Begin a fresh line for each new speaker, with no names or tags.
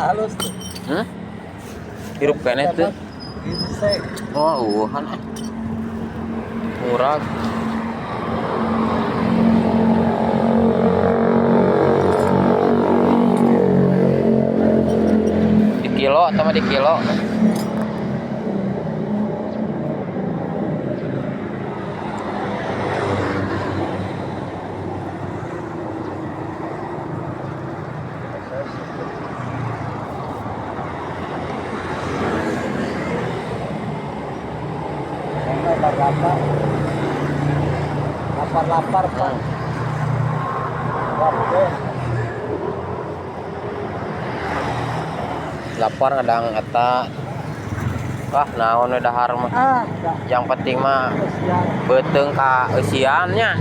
halus tuh.
Hirup kene teh.
Insek.
Oh, murah. Di kilo sama di kilo.
Lapar Pak.
Lapar kadang kata naon we dahar mah. Yang penting mah beuteung ka eusiannya.